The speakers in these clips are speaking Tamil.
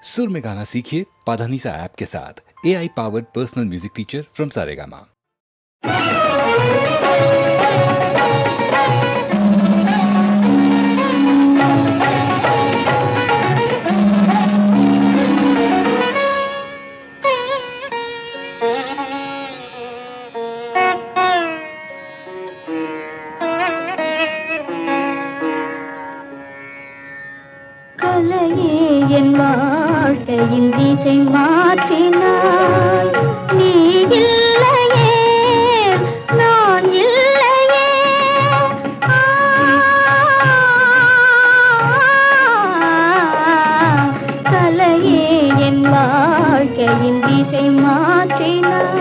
सुर में गाना सीखिए पाधानीसा ऐप के साथ। AI powered personal music teacher from Saregama. திசை மாற்றினாய் நீ இல்லையே நான் இல்லையே கலையே என் வாழ்க்கையின் திசை மாற்றினாய்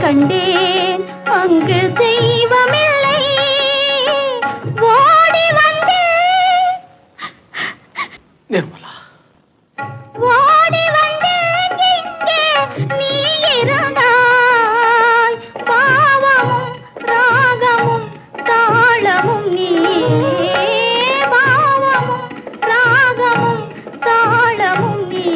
கண்டேன் அங்கு தெய்வமில்லை ஓடி வந்தேன் நிர்மலா ஓடி வந்தேன் இங்கே நீ இருந்தாய் பாவமும் ராகமும் தாளமும் நீ பாவமும் ராகமும் தாளமும் நீ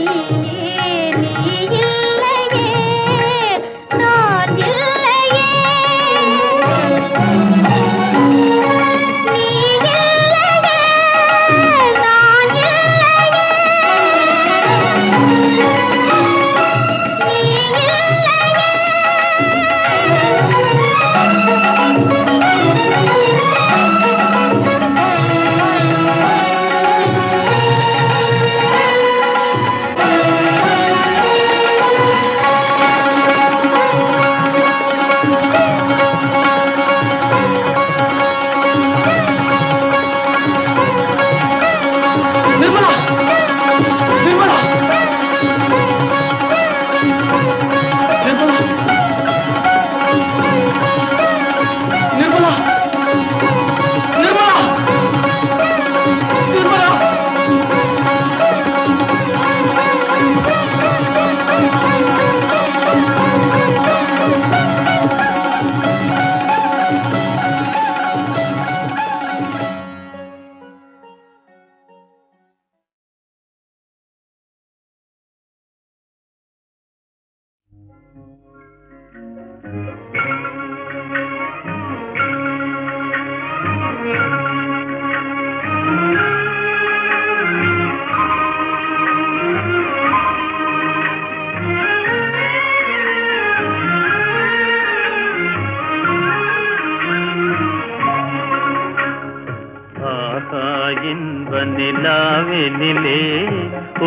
ನಿಲಾವೆನಿಲೆ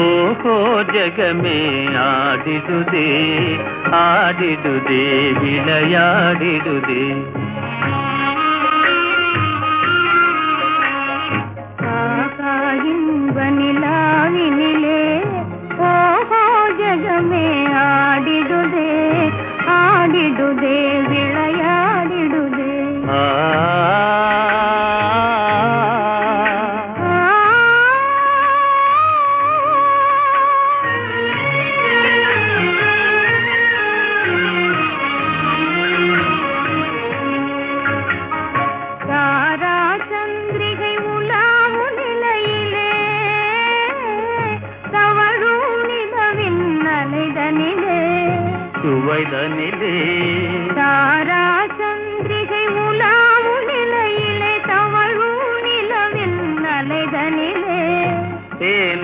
ಓಹೋ ಜಗಮೇ ಆಡಿದುದೇ ಆಡಿದುದೇ ವಿಳಯಾಡಿದುದೇ ಇನ್ಬ ನಿಲಾವೆನಿಲೆ ಓಹೋ ಜಗಮೇ ಆಡಿದುದೇ ಆಡಿದುದೇ ವಿಳಯಾಡಿದುದೇ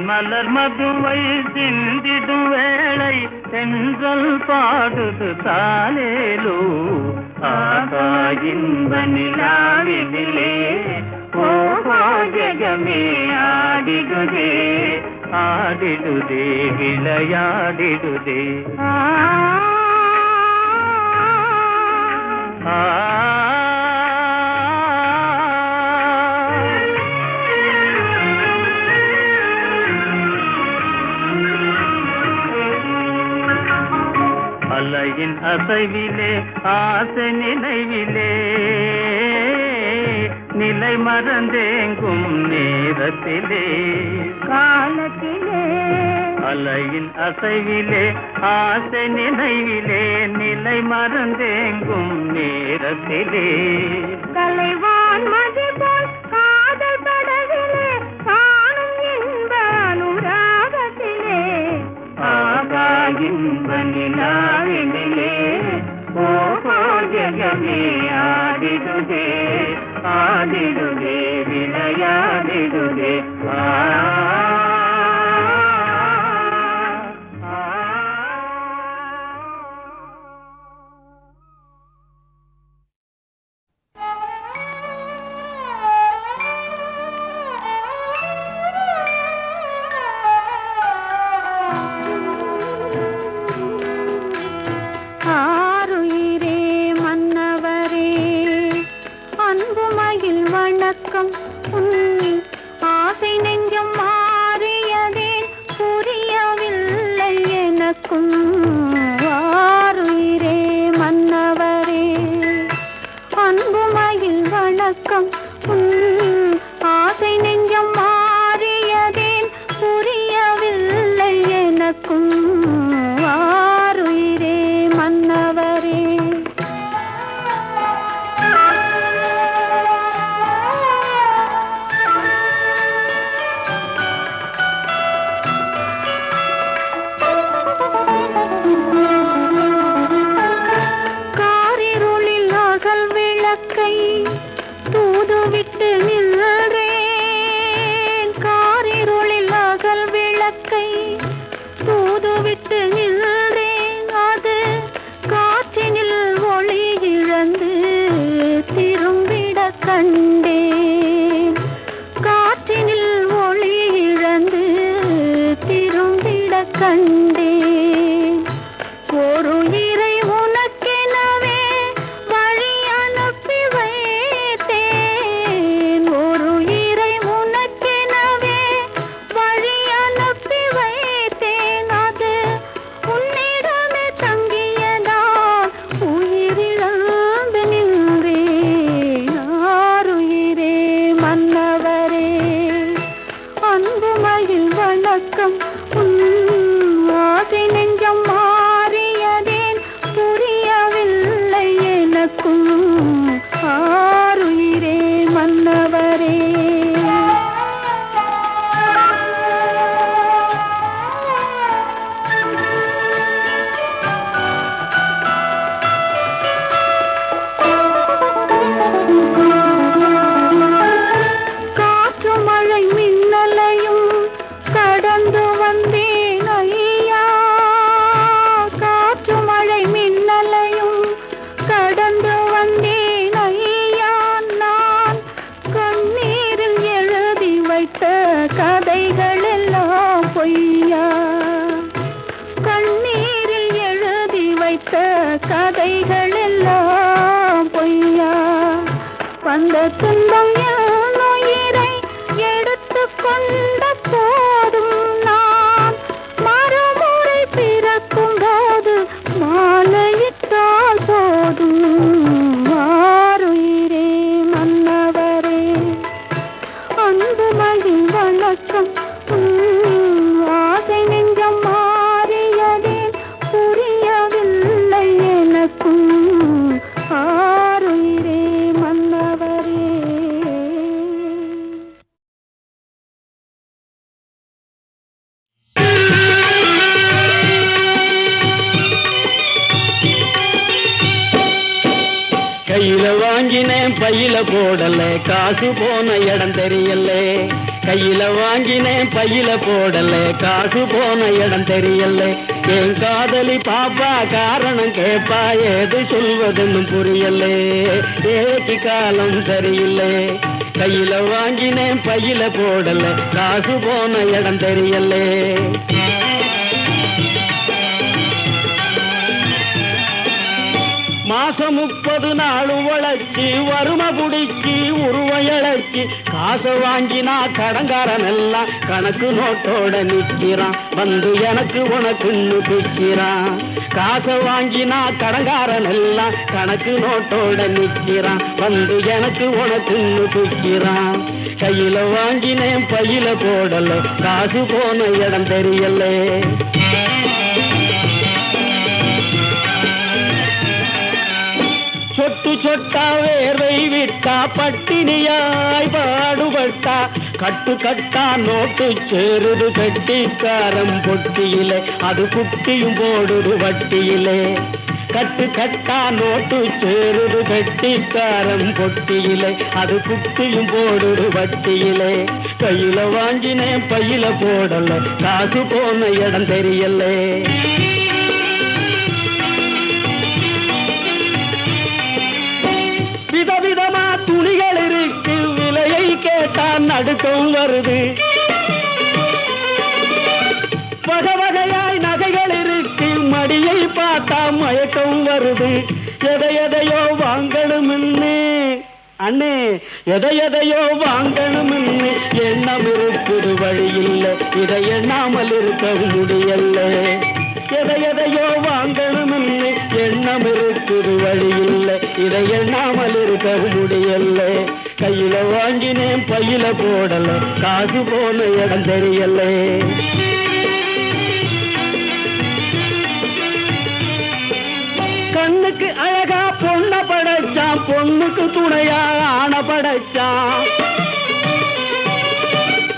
மலர் மதுவை சிந்திடும் வேளை தென்றல் பாடுது தாலேலோ ஆகா இன்ப நிலாவினிலே ஓஹோ ஜகமே ஆடிடுதே ஆடிடுதே விளையாடிடுதே அலையின் அசைவிலே ஆசை நினைவிலே நிலை மறந்தேங்கும் நேரத்திலே காலத்திலே அலையின் அசைவிலே ஆசை நினைவிலே நிலை மறந்தேங்கும் நேரத்திலே கலைவான் மதி போல் காதல் படவிலே காணும் இன்ப அனுராகத்திலே ஆகா இன்ப நிலாவினிலே ஓஹோ ஜகமே ஆடிடுதே ஆடிடுதே விளையாடிடுதே ஆருயிரே மன்னவரே அன்புமயில் வணக்கம் உன் ஆசை நெஞ்சம் மாறியதே புரியவில்லை எனக்கும் ஆருயிரே மன்னவரே அன்புமயில் வணக்கம் உன் ஆசை நெஞ்சம் மாறியதே புரியவில்லை எனக்கும் ஆருயிரே மன்னவரே காரிருளில் அகல் விளக்கை தூதுவிட்டு நின்றேன் காரிருளில் அகல் விளக்கை தூதுவிட்டு நின்றேன் அது காற்றினில் ஒளி இழந்து திரும்பிட கண்டேன் காற்றினில் ஒளி இழந்து திரும்பிட கண்டேன் ஒரு இறை உனக்கெனவே வழி அனுப்பி வைத்தேன் ஒரு இறை உனக்கெனவே வழி அனுப்பி வைத்தேன் அது உன்னிடமே தங்கியதால் உயிரிழந்து நின்றேன் ஆருயிரே மன்னவரே அன்புமயில் வணக்கம் உன் ஆசை நெஞ்சம் மாறியதேன் புரியவில்லை எனக்கும் ஆருயிரே மன்னவரே காற்று மழை மின்னலையும் கடந்து வந்தேன் ஐயா காற்று மழை மின்னலையும் கடந்து வந்தேன் ஐயா நான் கண்ணீரில் எழுதி வைத்த கதைகள் எல்லாம் பொய்யா கண்ணீரில் எழுதி வைத்த கதைகள் எல்லாம் பொய்யா வந்த துன்பம் என் உயிரை எடுத்து கொண்ட போதும் நான் மறுமுறை பிறக்கும் போது மாலையிட்டால் போதும் ஆருயிரே மன்னவரே அன்புமயில் வணக்கம் ஆசை நெஞ்சம் மாறியதே புரியவில்லை எனக்கும் ஆருயிரே மன்னவரே பையில போடல காசு போன இடம் தெரியல கையில வாங்கினேன் பையில போடல காசு போன இடம் தெரியல என் காதலி பாப்பா காரணம் கேப்பா ஏது சொல்வதுன்னு புரியல ஏழைக்கு காலம் சரியில்லை கையில வாங்கினேன் பையில போடல காசு போன இடம் தெரியல மாசம் 30 நாள் உழைச்சி வறுமை குடிச்சி உருவையழைச்சி காசை வாங்கினா கடங்காரன் எல்லாம் கணக்கு நோட்டோட நிற்கிறான் வந்து எனக்கு உனக்குன்னு பிக்கிறான் காசை வாங்கினா கடங்காரன் எல்லாம் கணக்கு நோட்டோட நிற்கிறான் வந்து எனக்கு உனக்குன்னு பிக்கிறான் கையில வாங்கினேன் பையில போடல காசு போன இடம் தெரியல சொட்டு சொட்டா வேர்வை விட்டா பட்டினியாய் பாடுபட்டா கட்டு கட்டா நோட்டு சேருது கட்டிக்காரம் பொட்டியிலே அது குட்டியும் போடுது வட்டியிலே கட்டு கட்டா நோட்டு சேருது கட்டிக்காரம் பொட்டியிலே அது குட்டியும் போடுது வட்டியிலே கையில வாங்கினேன் பையில போடல காசு போன இடம் தெரியல விதவிதமா துணிகள் இருக்கு விலையை கேட்டா நடுக்கம் வருது வகை வகையாய் நகைகள் இருக்கு மடியை பார்த்தா மயக்கம் வருது எதையோ வாங்கணும்னு அண்ணே எதையோ வாங்கணும்னு எண்ணம் இருக்குது வழி இல்லை இதை எண்ணாமல் இருக்க முடியல எதையோ வாங்கணும்னு எண்ணம் இருக்குது வழி இல்லை இதை எண்ணாமல் இருக்க முடியல கையில வாங்கினேன் பையில போடல காசு போன இடம் தெரியல கண்ணுக்கு அழகா பொண்ண படைச்சான் பொண்ணுக்கு துணையா ஆன படைச்சான்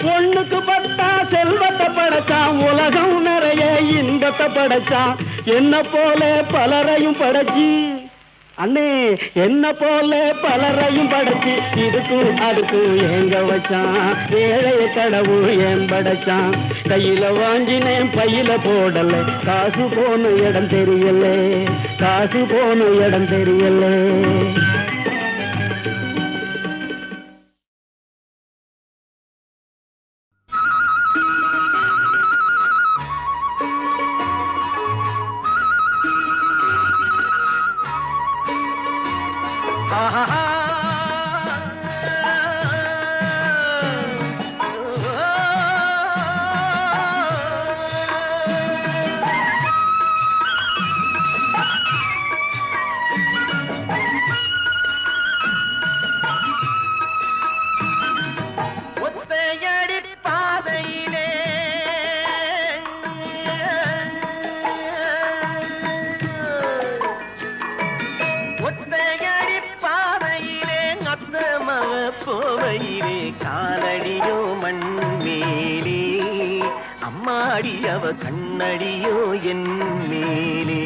பொண்ணுக்கு பட்டா செல்வத்தை படைச்சான் உலகம் நிறைய இன்பத்தை படைச்சான் என்ன போல பலரையும் படைச்சி அண்ணே என்ன போல பலரையும் படைச்சி இதுக்கும் அதுக்கும் எங்க வச்சான் ஏழைய கடவுள் ஏன் படைச்சான் கையில வாங்கினேன் பையில போடல காசு போன இடம் தெரியல காசு போன இடம் தெரியல கோவையிலே காலடியோ மண்மேலே அம்மாடி அவ கண்ணடியோ என் மேலே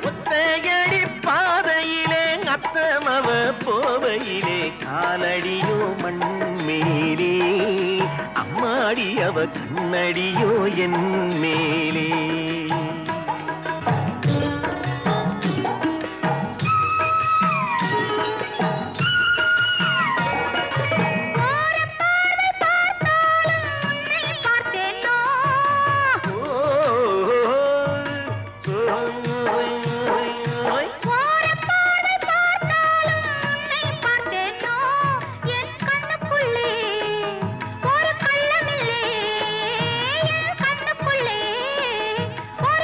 ஒத்தையடி பாதையிலே அத்தமவ போவையிலே காலடியோ மண்மேலே அம்மாடி அவ கண்ணடியோ என் மேலே ஒரு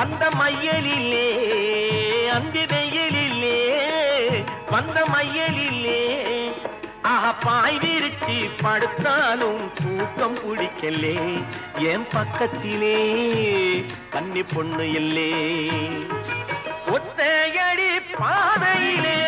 வந்த மையலிலே அந்தி வெயிலிலே வந்த மையலிலே பாய் விரிச்சி படுத்தாலும் தூக்கம் பிடிக்கலே என் பக்கத்திலே கன்னி பொண்ணு இல்லே ஒத்தையடி பாதையிலே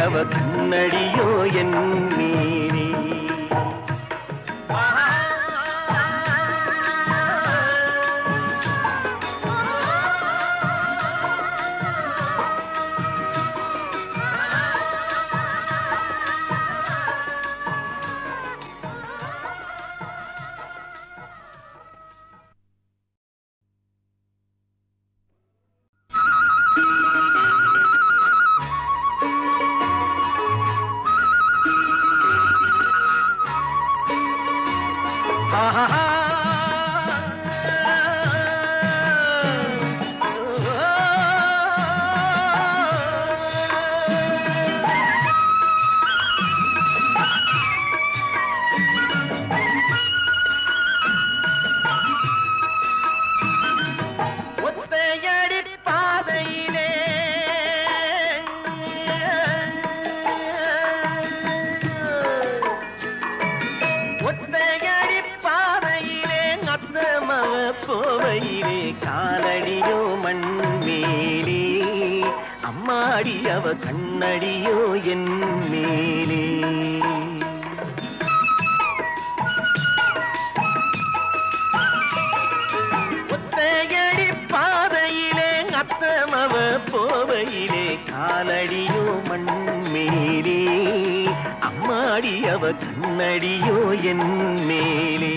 அவ கண்ணடியோ என் மீனே போவையிலே காலடியோ மண்மேலே அம்மாடி அவ கண்ணடியோ என் மேலே ஒத்தையடி பாதையிலே அத்தமவ போவையிலே காலடியோ மண்மேலே அம்மாடி அவ கண்ணடியோ என் மேலே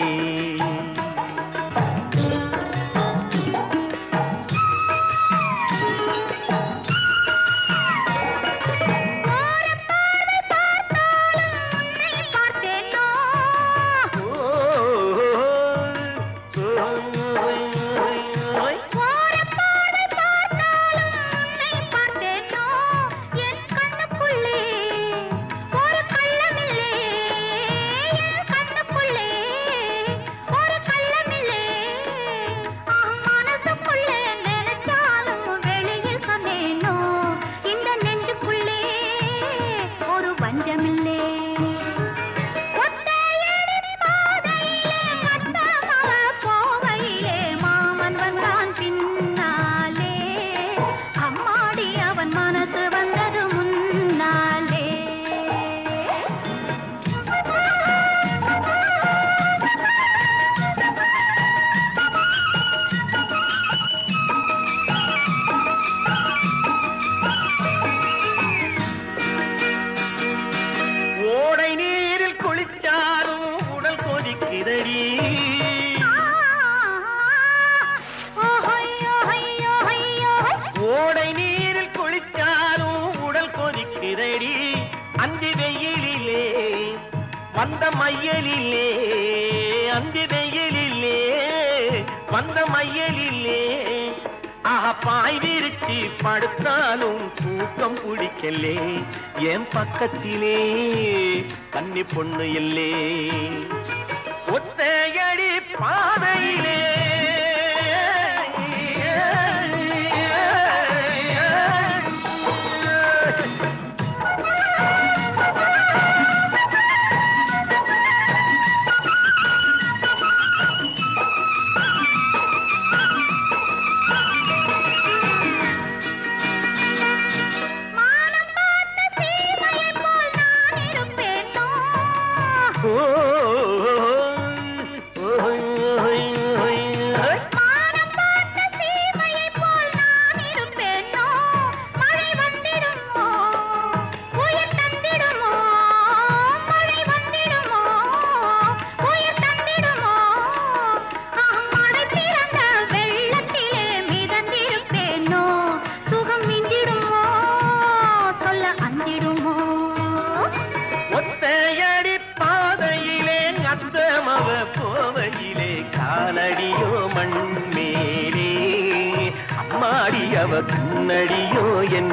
ஓடை நீரில் குளிச்சாலும் உடல் கொதிக்கிறடி அந்தி வெயிலிலே வந்த மையலிலே அந்தி வெயிலிலே வந்த மையலிலே பாய் விரிச்சி படுத்தாலும் தூக்கம் பிடிக்கலே என் பக்கத்திலே கன்னி பொண்ணு இல்லே ஒத்தையடி பாதையிலே பொன்னடியோ என்